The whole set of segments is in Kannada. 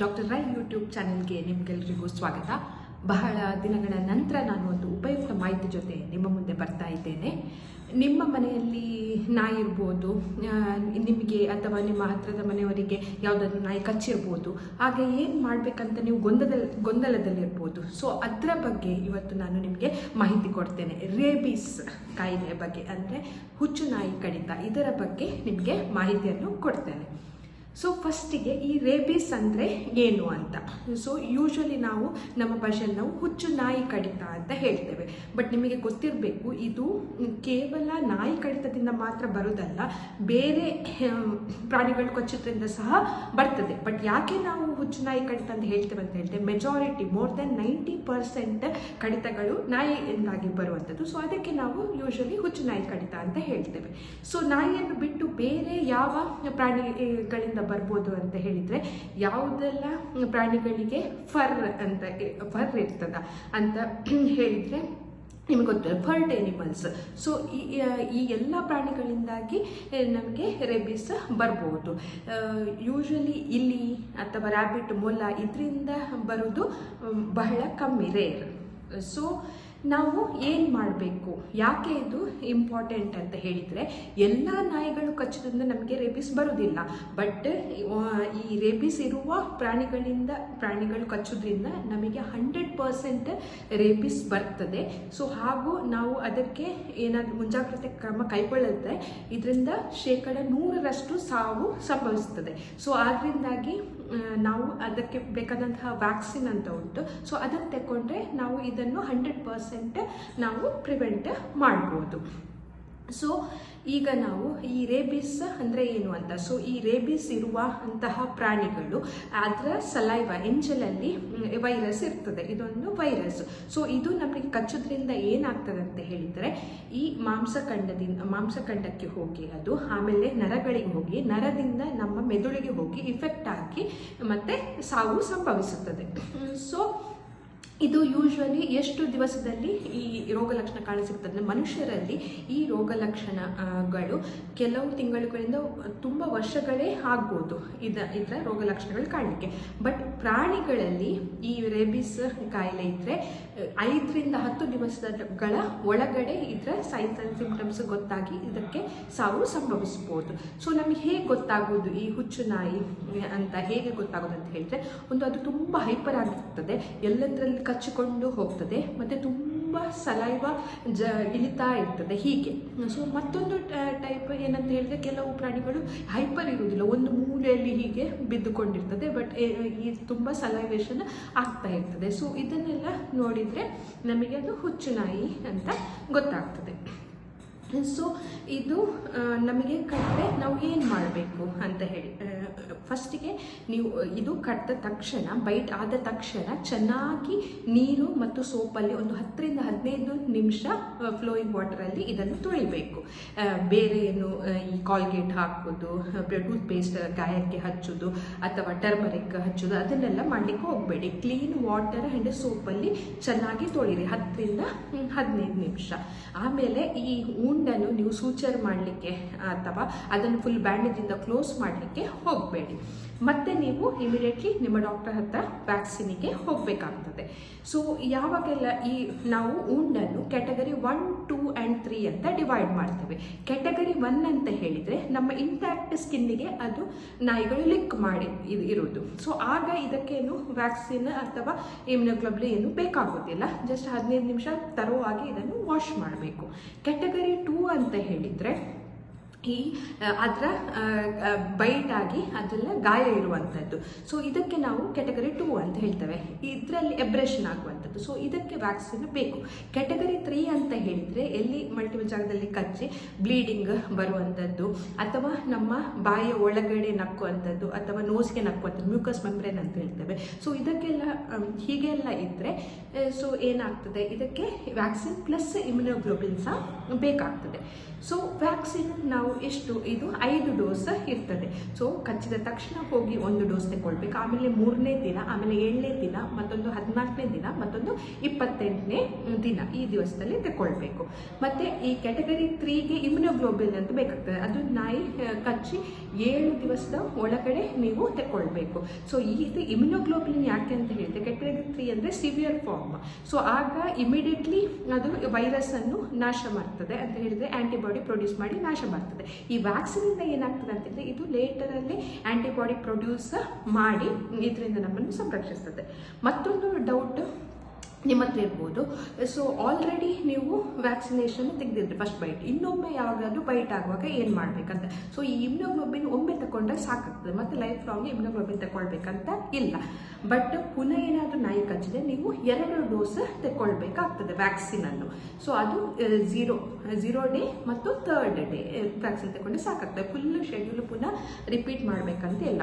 ಡಾಕ್ಟರ್ ರೈ ಯೂಟ್ಯೂಬ್ ಚಾನೆಲ್ಗೆ ನಿಮಗೆಲ್ಲರಿಗೂ ಸ್ವಾಗತ. ಬಹಳ ದಿನಗಳ ನಂತರ ನಾನು ಒಂದು ಉಪಯುಕ್ತ ಮಾಹಿತಿ ಜೊತೆ ನಿಮ್ಮ ಮುಂದೆ ಬರ್ತಾ ಇದ್ದೇನೆ. ನಿಮ್ಮ ಮನೆಯಲ್ಲಿ ನಾಯಿ ಇರ್ಬೋದು, ನಿಮಗೆ ಅಥವಾ ನಿಮ್ಮ ಹತ್ತಿರದ ಮನೆಯವರಿಗೆ ಯಾವುದಾದ್ರೂ ನಾಯಿ ಕಚ್ಚಿರ್ಬೋದು. ಆಗ ಏನು ಮಾಡಬೇಕಂತ ನೀವು ಗೊಂದಲದಲ್ಲಿರ್ಬೋದು. ಸೊ ಅದರ ಬಗ್ಗೆ ಇವತ್ತು ನಾನು ನಿಮಗೆ ಮಾಹಿತಿ ಕೊಡ್ತೇನೆ. ರೇಬಿಸ್ ಕಾಯಿಲೆ ಬಗ್ಗೆ, ಅಂದರೆ ಹುಚ್ಚು ನಾಯಿ ಕಡಿತ, ಇದರ ಬಗ್ಗೆ ನಿಮಗೆ ಮಾಹಿತಿಯನ್ನು ಕೊಡ್ತೇನೆ. ಸೊ ಫಸ್ಟಿಗೆ ಈ ರೇಬಿಸ್ ಅಂದರೆ ಏನು ಅಂತ. ಸೊ ಯೂಶ್ವಲಿ ನಾವು ನಮ್ಮ ಭಾಷೆಯಲ್ಲಿ ನಾವು ಹುಚ್ಚು ನಾಯಿ ಕಡಿತ ಅಂತ ಹೇಳ್ತೇವೆ. ಬಟ್ ನಿಮಗೆ ಗೊತ್ತಿರಬೇಕು, ಇದು ಕೇವಲ ನಾಯಿ ಕಡಿತದಿಂದ ಮಾತ್ರ ಬರೋದಲ್ಲ, ಬೇರೆ ಪ್ರಾಣಿಗಳು ಕಚ್ಚೋದ್ರಿಂದ ಸಹ ಬರ್ತದೆ. ಬಟ್ ಯಾಕೆ ನಾವು ಹುಚ್ಚು ನಾಯಿ ಕಡಿತ ಅಂತ ಹೇಳ್ತೇವೆ ಅಂತ ಹೇಳ್ತೇವೆ, ಮೆಜಾರಿಟಿ ಮೋರ್ ದೆನ್ 90% ಕಡಿತಗಳು ನಾಯಿಯಿಂದಾಗಿ ಬರುವಂಥದ್ದು. ಸೊ ಅದಕ್ಕೆ ನಾವು ಯೂಶ್ವಲಿ ಹುಚ್ಚು ನಾಯಿ ಕಡಿತ ಅಂತ ಹೇಳ್ತೇವೆ. ಸೊ ನಾಯಿಯನ್ನು ಬಿಟ್ಟು ಬೇರೆ ಯಾವ ಪ್ರಾಣಿಗಳಿಂದ ಬರ್ಬೋದು ಅಂತ ಹೇಳಿದರೆ, ಯಾವುದೆಲ್ಲ ಪ್ರಾಣಿಗಳಿಗೆ ಫರ್ ಇರ್ತದ ಅಂತ ಹೇಳಿದರೆ ನಿಮಗೆ ಗೊತ್ತಿಲ್ಲ, ಫರ್ಡ್ ಎನಿಮಲ್ಸ್. ಸೊ ಈ ಎಲ್ಲ ಪ್ರಾಣಿಗಳಿಂದಾಗಿ ನಮಗೆ ರೇಬಿಸ್ ಬರ್ಬೋದು. ಯೂಶ್ವಲಿ ಇಲಿ ಅಥವಾ ರ್ಯಾಬಿಟ್, ಮೊಲ ಇದರಿಂದ ಬರೋದು ಬಹಳ ಕಮ್ಮಿ, ರೇರ್. ಸೊ ನಾವು ಏನು ಮಾಡಬೇಕು, ಯಾಕೆ ಇದು ಇಂಪಾರ್ಟೆಂಟ್ ಅಂತ ಹೇಳಿದರೆ, ಎಲ್ಲ ನಾಯಿಗಳು ಕಚ್ಚೋದ್ರಿಂದ ನಮಗೆ ರೇಬಿಸ್ ಬರೋದಿಲ್ಲ. ಬಟ್ ಈ ರೇಬಿಸ್ ಇರುವ ಪ್ರಾಣಿಗಳು ಕಚ್ಚೋದ್ರಿಂದ ನಮಗೆ 100% ರೇಬಿಸ್ ಬರ್ತದೆ. ಸೊ ಹಾಗೂ ನಾವು ಅದಕ್ಕೆ ಏನಾದರೂ ಮುಂಜಾಗ್ರತೆ ಕ್ರಮ ಕೈಗೊಳ್ಳದೆ ಇದರಿಂದ 100% ಸಾವು ಸಂಭವಿಸ್ತದೆ. ಸೊ ಅದರಿಂದಾಗಿ ನಾವು ಅದಕ್ಕೆ ಬೇಕಾದಂತಹ ವ್ಯಾಕ್ಸಿನ್ ಅಂತ ಉಂಟು. ಸೊ ಅದನ್ನು ತಗೊಂಡ್ರೆ ನಾವು ಇದನ್ನು 100% ನಾವು ಪ್ರಿವೆಂಟ್ ಮಾಡ್ಬೋದು. ಸೊ ಈಗ ನಾವು ಈ ರೇಬಿಸ್ ಅಂದರೆ ಏನು ಅಂತ. ಸೊ ಈ ರೇಬಿಸ್ ಇರುವ ಅಂತಹ ಪ್ರಾಣಿಗಳು, ಅದರ ಸಲೈವ, ಎಂಜಲಲ್ಲಿ ವೈರಸ್ ಇರ್ತದೆ, ಇದೊಂದು ವೈರಸ್. ಸೊ ಇದು ನಮಗೆ ಕಚ್ಚೋದ್ರಿಂದ ಏನಾಗ್ತದೆ ಅಂತ ಹೇಳಿದರೆ, ಈ ಮಾಂಸಖಂಡಕ್ಕೆ ಹೋಗಿ ಅದು ಆಮೇಲೆ ನರಗಳಿಗೆ ಹೋಗಿ, ನರದಿಂದ ನಮ್ಮ ಮೆದುಳಿಗೆ ಹೋಗಿ ಇಫೆಕ್ಟ್ ಆಗಿ ಮತ್ತೆ ಸಾವು ಸಂಭವಿಸುತ್ತದೆ. ಸೊ ಇದು ಯೂಶ್ವಲಿ ಎಷ್ಟು ದಿವಸದಲ್ಲಿ ಈ ರೋಗ ಲಕ್ಷಣ ಕಾಣಿಸಿರ್ತದೆ. ಮನುಷ್ಯರಲ್ಲಿ ಈ ರೋಗ ಲಕ್ಷಣಗಳು ಕೆಲವು ತಿಂಗಳುಗಳಿಂದ ತುಂಬ ವರ್ಷಗಳೇ ಆಗ್ಬೋದು ಇದರ ರೋಗ ಲಕ್ಷಣಗಳು ಕಾಣಲಿಕ್ಕೆ. ಬಟ್ ಪ್ರಾಣಿಗಳಲ್ಲಿ ಈ ರೇಬಿಸ್ ಕಾಯಿಲೆ ಇದ್ದರೆ 5 ರಿಂದ 10 ದಿವಸಗಳ ಒಳಗಡೆ ಇದರ ಸೈನ್ಸ್ ಆ್ಯಂಡ್ ಸಿಂಪ್ಟಮ್ಸ್ ಗೊತ್ತಾಗಿ ಇದಕ್ಕೆ ಸಾವು ಸಂಭವಿಸ್ಬೋದು. ಸೊ ನಮಗೆ ಹೇಗೆ ಗೊತ್ತಾಗೋದು ಈ ಹುಚ್ಚು ನಾಯಿ ಅಂತ, ಹೇಗೆ ಗೊತ್ತಾಗೋದು ಅಂತ ಹೇಳಿದ್ರೆ, ಅದು ತುಂಬ ಹೈಪರ್ ಆಗಿರ್ತದೆ, ಎಲ್ಲದರಲ್ಲಿ ಕಚ್ಚಿಕೊಂಡು ಹೋಗ್ತದೆ, ಮತ್ತು ತುಂಬ ಸಲೈವ ಇಳಿತಾ ಇರ್ತದೆ, ಹೀಗೆ. ಸೊ ಮತ್ತೊಂದು ಟೈಪ್ ಏನಂತ ಹೇಳಿದ್ರೆ, ಕೆಲವು ಪ್ರಾಣಿಗಳು ಹೈಪರ್ ಇರುವುದಿಲ್ಲ, ಒಂದು ಮೂಲೆಯಲ್ಲಿ ಹೀಗೆ ಬಿದ್ದುಕೊಂಡಿರ್ತದೆ, ಬಟ್ ಈ ತುಂಬ ಸಲೈವೇಷನ್ ಆಗ್ತಾ ಇರ್ತದೆ. ಸೊ ಇದನ್ನೆಲ್ಲ ನೋಡಿದರೆ ನಮಗೆ ಅದು ಹುಚ್ಚು ನಾಯಿ ಅಂತ ಗೊತ್ತಾಗ್ತದೆ. ಸೊ ಇದು ನಮಗೆ ಕಟ್ಟಿದ್ರೆ ನಾವು ಏನು ಮಾಡಬೇಕು ಅಂತ ಹೇಳಿ, ಫಸ್ಟಿಗೆ ನೀವು ಇದು ಕಟ್ಟಿದ ತಕ್ಷಣ, ಬೈಟ್ ಆದ ತಕ್ಷಣ ಚೆನ್ನಾಗಿ ನೀರು ಮತ್ತು ಸೋಪಲ್ಲಿ ಒಂದು 10 ರಿಂದ 15 ನಿಮಿಷ ಫ್ಲೋಯಿಂಗ್ ವಾಟರಲ್ಲಿ ಇದನ್ನು ತೊಳಿಬೇಕು. ಬೇರೆ ಏನು ಈ ಕಾಲ್ಗೇಟ್ ಹಾಕೋದು, ಟೂತ್ ಪೇಸ್ಟ್ ಗಾಯಕ್ಕೆ ಹಚ್ಚೋದು ಅಥವಾ ಟರ್ಮರಿಕ್ ಹಚ್ಚೋದು ಅದನ್ನೆಲ್ಲ ಮಾಡಲಿಕ್ಕೆ ಹೋಗಬೇಡಿ. ಕ್ಲೀನ್ ವಾಟರ್ ಆ್ಯಂಡ್ ಸೋಪಲ್ಲಿ ಚೆನ್ನಾಗಿ ತೊಳಿರಿ 10 ರಿಂದ 15 ನಿಮಿಷ. ಆಮೇಲೆ ಈ ಉಂಡನ್ನು ನೀವು ಸೂಚರ್ ಮಾಡಲಿಕ್ಕೆ ಅಥವಾ ಅದನ್ನು ಫುಲ್ ಬ್ಯಾಂಡೇಜಿಂದ ಕ್ಲೋಸ್ ಮಾಡಲಿಕ್ಕೆ ಹೋಗಬೇಡಿ. ಮತ್ತೆ ನೀವು ಇಮಿಡಿಯೇಟ್ಲಿ ನಿಮ್ಮ ಡಾಕ್ಟರ್ ಹತ್ರ ವ್ಯಾಕ್ಸಿನಿಗೆ ಹೋಗಬೇಕಾಗ್ತದೆ. ಸೊ ಯಾವಾಗೆಲ್ಲ ನಾವು ಉಂಡನ್ನು ಕ್ಯಾಟಗರಿ 1, 2 ಆ್ಯಂಡ್ 3 ಅಂತ ಡಿವೈಡ್ ಮಾಡ್ತೇವೆ. ಕ್ಯಾಟಗರಿ 1 ಅಂತ ಹೇಳಿದರೆ ನಮ್ಮ ಇಂಟ್ಯಾಕ್ಟ್ ಸ್ಕಿನ್ನಿಗೆ ಅದು ನಾಯಿಗಳು ಲಿಕ್ ಮಾಡಿ ಇರೋದು. ಸೊ ಆಗ ಇದಕ್ಕೇನು ವ್ಯಾಕ್ಸಿನ್ ಅಥವಾ ಇಮ್ಯುನೋಗ್ಲೋಬುಲಿನ್ ಏನು ಬೇಕಾಗೋದಿಲ್ಲ, ಜಸ್ಟ್ 15 ನಿಮಿಷ ತರುವಾಗಿ ಇದನ್ನು ವಾಶ್ ಮಾಡಬೇಕು. ಕ್ಯಾಟಗರಿ 2 ಅಂತ ಹೇಳಿದರೆ ಅದರ ಬೈಟ್ ಆಗಿ ಅದೆಲ್ಲ ಗಾಯ ಇರುವಂಥದ್ದು. ಸೊ ಇದಕ್ಕೆ ನಾವು ಕ್ಯಾಟಗರಿ 2 ಅಂತ ಹೇಳ್ತೇವೆ, ಇದರಲ್ಲಿ ಎಬ್ರೇಷನ್ ಆಗುವಂಥದ್ದು. ಸೊ ಇದಕ್ಕೆ ವ್ಯಾಕ್ಸಿನ್ ಬೇಕು. ಕ್ಯಾಟಗರಿ 3 ಅಂತ ಹೇಳಿದರೆ ಎಲ್ಲಿ ಮಲ್ಟಿಪಲ್ ಜಾಗದಲ್ಲಿ ಕಚ್ಚಿ ಬ್ಲೀಡಿಂಗ್ ಬರುವಂಥದ್ದು, ಅಥವಾ ನಮ್ಮ ಬಾಯಿಯ ಒಳಗಡೆ ನಕ್ಕುವಂಥದ್ದು, ಅಥವಾ ನೋಸ್ಗೆ ನಕ್ಕುವಂಥದ್ದು, ಮ್ಯೂಕಸ್ ಮೆಂಬ್ರೇನ್ ಅಂತ ಹೇಳ್ತೇವೆ. ಸೊ ಇದಕ್ಕೆಲ್ಲ ಹೀಗೆಲ್ಲ ಇದ್ದರೆ ಸೊ ಏನಾಗ್ತದೆ, ಇದಕ್ಕೆ ವ್ಯಾಕ್ಸಿನ್ ಪ್ಲಸ್ ಇಮ್ಯುನೋಗ್ಲೋಬುಲಿನ್ ಸಹ ಬೇಕಾಗ್ತದೆ. ಸೊ ವ್ಯಾಕ್ಸಿನ್ ನಾವು ಎಷ್ಟು, ಇದು 5 ಡೋಸ್ ಇರ್ತದೆ. ಸೊ ಕಚ್ಚಿದ ತಕ್ಷಣ ಹೋಗಿ 1 ಡೋಸ್ ತಗೊಳ್ಬೇಕು, ಆಮೇಲೆ 3ನೇ ದಿನ, ಆಮೇಲೆ 7ನೇ ದಿನ, ಮತ್ತೊಂದು 14ನೇ ದಿನ, ಮತ್ತೊಂದು 28ನೇ ದಿನ, ಈ ದಿವಸದಲ್ಲಿ ತಗೊಳ್ಬೇಕು. ಮತ್ತು ಈ ಕ್ಯಾಟಗರಿ 3ಗೆ ಇಮ್ಯುನೋಗ್ಲೋಬುಲಿನ್ ಅಂತ ಬೇಕಾಗ್ತದೆ. ಅದು ನಾಯಿ ಕಚ್ಚಿ 7 ದಿವಸದ ಒಳಗಡೆ ನೀವು ತಗೊಳ್ಬೇಕು. ಸೊ ಇದು ಇಮ್ಯುನೋಗ್ಲೋಬುಲಿನ್ ಯಾಕೆ ಅಂತ ಹೇಳಿದ್ರೆ ಕ್ಯಾಟಗರಿ 3 ಅಂದರೆ ಸಿವಿಯರ್ ಫಾರ್ಮ್. ಸೊ ಆಗ ಇಮಿಡಿಯೇಟ್ಲಿ ಅದು ವೈರಸ್ ಅನ್ನು ನಾಶ ಮಾಡ್ತದೆ ಅಂತ ಹೇಳಿದ್ರೆ ಆಂಟಿಬಾಡಿ ಪ್ರೊಡ್ಯೂಸ್ ಮಾಡಿ ನಾಶ ಮಾಡ್ತದೆ. ಈ ವ್ಯಾಕ್ಸಿನಿಂದ ಏನಾಗ್ತದೆ ಅಂತ ಹೇಳಿದ್ರೆ ಇದು ಲೇಟರಲ್ಲಿ ಆಂಟಿಬಾಡಿ ಪ್ರೊಡ್ಯೂಸ್ ಮಾಡಿ ಇದರಿಂದ ನಮ್ಮನ್ನು ಸಂರಕ್ಷಿಸ್ತದೆ. ಮತ್ತೊಂದು ಡೌಟ್ ನಿಮ್ಮ ಹತ್ರ ಇರ್ಬೋದು, ಸೊ ಆಲ್ರೆಡಿ ನೀವು ವ್ಯಾಕ್ಸಿನೇಷನ್ ತೆಗೆದಿದ್ರಿ ಫಸ್ಟ್ ಬೈಟ್, ಇನ್ನೊಮ್ಮೆ ಯಾವಾಗಾದ್ರೂ ಬೈಟ್ ಆಗುವಾಗ ಏನು ಮಾಡಬೇಕಂತ. ಸೊ ಈ ಇಮ್ಯುನೋಗ್ಲೋಬಿನ್ ಒಮ್ಮೆ ತಗೊಂಡ್ರೆ ಸಾಕಾಗ್ತದೆ, ಮತ್ತು ಲೈಫ್ ಲಾಂಗ್ ಇಮ್ಯುನೋಗ್ಲೋಬಿನ್ ತಗೊಳ್ಬೇಕಂತ ಇಲ್ಲ. ಬಟ್ ಪುನಃ ಏನಾದರೂ ನಾಯಿ ಕಚ್ಚಿದ್ರೆ ನೀವು 2 ಡೋಸ್ ತಗೊಳ್ಬೇಕಾಗ್ತದೆ ವ್ಯಾಕ್ಸಿನನ್ನು. ಸೊ ಅದು 0 ಡೇ ಮತ್ತು 3rd ಡೇ ವ್ಯಾಕ್ಸಿನ್ ತಗೊಂಡ್ರೆ ಸಾಕಾಗ್ತದೆ. ಫುಲ್ ಶೆಡ್ಯೂಲ್ ಪುನಃ ರಿಪೀಟ್ ಮಾಡಬೇಕಂತ ಇಲ್ಲ.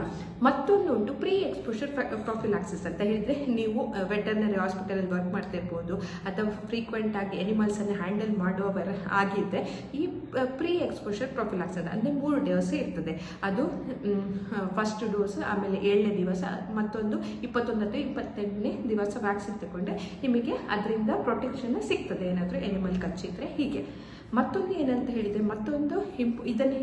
ಮತ್ತೊಂದು ಉಂಟು ಪ್ರೀ ಎಕ್ಸ್ಪೋಷರ್ ಪ್ರೊಫಿಲಾಕ್ಸಿಸ್ ಅಂತ ಹೇಳಿದ್ರೆ, ನೀವು ವೆಟರ್ನರಿ ಹಾಸ್ಪಿಟಲಲ್ಲಿ ವರ್ಕ್ ಮಾಡ್ತಿರ್ಬೋದು ಅಥವಾ ಫ್ರೀಕ್ವೆಂಟ್ ಆಗಿ ಎನಿಮಲ್ಸ್ ಅನ್ನು ಹ್ಯಾಂಡಲ್ ಮಾಡುವವರ ಆಗಿದ್ದರೆ ಈ ಪ್ರೀ ಎಕ್ಸ್ಪೋಷರ್ ಪ್ರೊಫಿಲಾಕ್ಸಿಸ್ ಅಂದರೆ 3 ಡೋಸ್ ಇರ್ತದೆ. ಅದು ಫಸ್ಟ್ ಡೋಸ್, ಆಮೇಲೆ 7ನೇ ದಿವಸ, ಮತ್ತೊಂದು 21 ಅಥವಾ 28ನೇ ದಿವಸ ವ್ಯಾಕ್ಸಿನ್ ತಗೊಂಡ್ರೆ ನಿಮಗೆ ಅದರಿಂದ ಪ್ರೊಟೆಕ್ಷನ್ ಸಿಗ್ತದೆ ಏನಾದರೂ ಎನಿಮಲ್ ಕಚ್ಚಿದ್ರೆ. ಹೀಗೆ ಮತ್ತೊಂದು ಏನಂತ ಹೇಳಿದರೆ, ಮತ್ತೊಂದು ಇದನ್ನು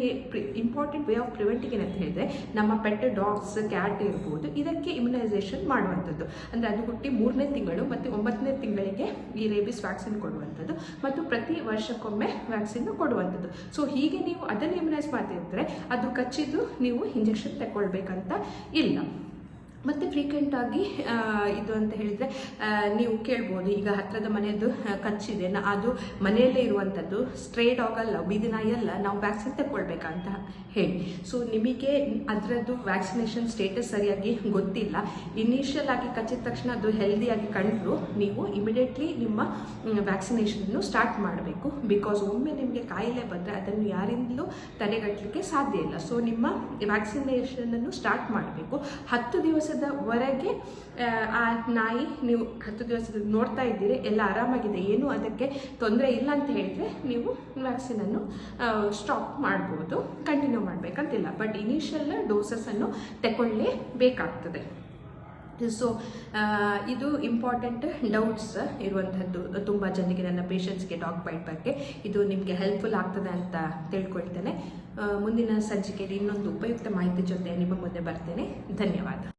ಇಂಪಾರ್ಟೆಂಟ್ ವೇ ಆಫ್ ಪ್ರಿವೆಂಟಿಂಗ್ ಏನಂತ ಹೇಳಿದರೆ, ನಮ್ಮ ಪೆಟ್ ಡಾಗ್ಸ್ ಕ್ಯಾಟ್ ಇರ್ಬೋದು, ಇದಕ್ಕೆ ಇಮ್ಯುನೈಸೇಷನ್ ಮಾಡುವಂಥದ್ದು. ಅಂದರೆ ಅದು ಹುಟ್ಟಿ 3ನೇ ತಿಂಗಳು ಮತ್ತು 9ನೇ ತಿಂಗಳಿಗೆ ಈ ರೇಬಿಸ್ ವ್ಯಾಕ್ಸಿನ್ ಕೊಡುವಂಥದ್ದು ಮತ್ತು ಪ್ರತಿ ವರ್ಷಕ್ಕೊಮ್ಮೆ ವ್ಯಾಕ್ಸಿನ್ ಕೊಡುವಂಥದ್ದು. ಸೊ ಹೀಗೆ ನೀವು ಅದನ್ನು ಇಮ್ಯುನೈಸ್ ಮಾಡ್ತಿದ್ರೆ ಅದು ಕಚ್ಚಿದ್ದು ನೀವು ಇಂಜೆಕ್ಷನ್ ತಗೊಳ್ಬೇಕಂತ ಇಲ್ಲ. ಮತ್ತು ಫ್ರೀಕ್ವೆಂಟಾಗಿ ಇದು ಅಂತ ಹೇಳಿದರೆ ನೀವು ಕೇಳ್ಬೋದು, ಈಗ ಹತ್ತಿರದ ಮನೆಯದ್ದು ಕಚ್ಚಿದೆ, ಅದು ಮನೆಯಲ್ಲೇ ಇರುವಂಥದ್ದು ಸ್ಟ್ರೇ ಡಾಗ್ ಅಲ್ಲ, ಬೀದಿ ನಾಯಿ ಅಲ್ಲ, ನಾವು ವ್ಯಾಕ್ಸಿನ್ ತಗೊಳ್ಬೇಕಂತ ಹೇಳಿ. ಸೊ ನಿಮಗೆ ಅದರದ್ದು ವ್ಯಾಕ್ಸಿನೇಷನ್ ಸ್ಟೇಟಸ್ ಸರಿಯಾಗಿ ಗೊತ್ತಿಲ್ಲ, ಇನಿಷಿಯಲ್ ಆಗಿ ಕಚ್ಚಿದ ತಕ್ಷಣ ಅದು ಹೆಲ್ದಿಯಾಗಿ ಕಂಡ್ರು ನೀವು ಇಮಿಡಿಯೇಟ್ಲಿ ನಿಮ್ಮ ವ್ಯಾಕ್ಸಿನೇಷನನ್ನು ಸ್ಟಾರ್ಟ್ ಮಾಡಬೇಕು. ಬಿಕಾಸ್ ಒಮ್ಮೆ ನಿಮಗೆ ಕಾಯಿಲೆ ಬಂದರೆ ಅದನ್ನು ಯಾರಿಂದಲೂ ತಡೆಗಟ್ಟಲಿಕ್ಕೆ ಸಾಧ್ಯ ಇಲ್ಲ. ಸೊ ನಿಮ್ಮ ವ್ಯಾಕ್ಸಿನೇಷನನ್ನು ಸ್ಟಾರ್ಟ್ ಮಾಡಬೇಕು. 10 ದಿವಸದವರೆಗೆ ಆ ನಾಯಿ ನೀವು 10 ದಿವಸದ ನೋಡ್ತಾ ಇದ್ದೀರಿ, ಎಲ್ಲ ಆರಾಮಾಗಿದೆ, ಏನು ಅದಕ್ಕೆ ತೊಂದರೆ ಇಲ್ಲ ಅಂತ ಹೇಳಿದರೆ ನೀವು ವ್ಯಾಕ್ಸಿನನ್ನು ಸ್ಟಾಪ್ ಮಾಡ್ಬೋದು, ಕಂಟಿನ್ಯೂ ಮಾಡಬೇಕಂತಿಲ್ಲ. ಬಟ್ ಇನಿಷಿಯಲ್ ಡೋಸಸನ್ನು ತಗೊಳ್ಳೇಬೇಕಾಗ್ತದೆ. ಸೊ ಇದು ಇಂಪಾರ್ಟೆಂಟ್ ಡೌಟ್ಸ್ ಇರುವಂಥದ್ದು ತುಂಬ ಜನರಿಗೆ, ನನ್ನ ಪೇಷಂಟ್ಸ್ಗೆ ಡಾಗ್ ಬೈಟ್ ಬಗ್ಗೆ. ಇದು ನಿಮಗೆ ಹೆಲ್ಪ್ಫುಲ್ ಆಗ್ತದೆ ಅಂತ ತಿಳ್ಕೊಳ್ತೇನೆ. ಮುಂದಿನ ಸಂಚಿಕೆಯಲ್ಲಿ ಇನ್ನೊಂದು ಉಪಯುಕ್ತ ಮಾಹಿತಿ ಜೊತೆ ನಿಮ್ಮ ಮುಂದೆ ಬರ್ತೇನೆ. ಧನ್ಯವಾದ.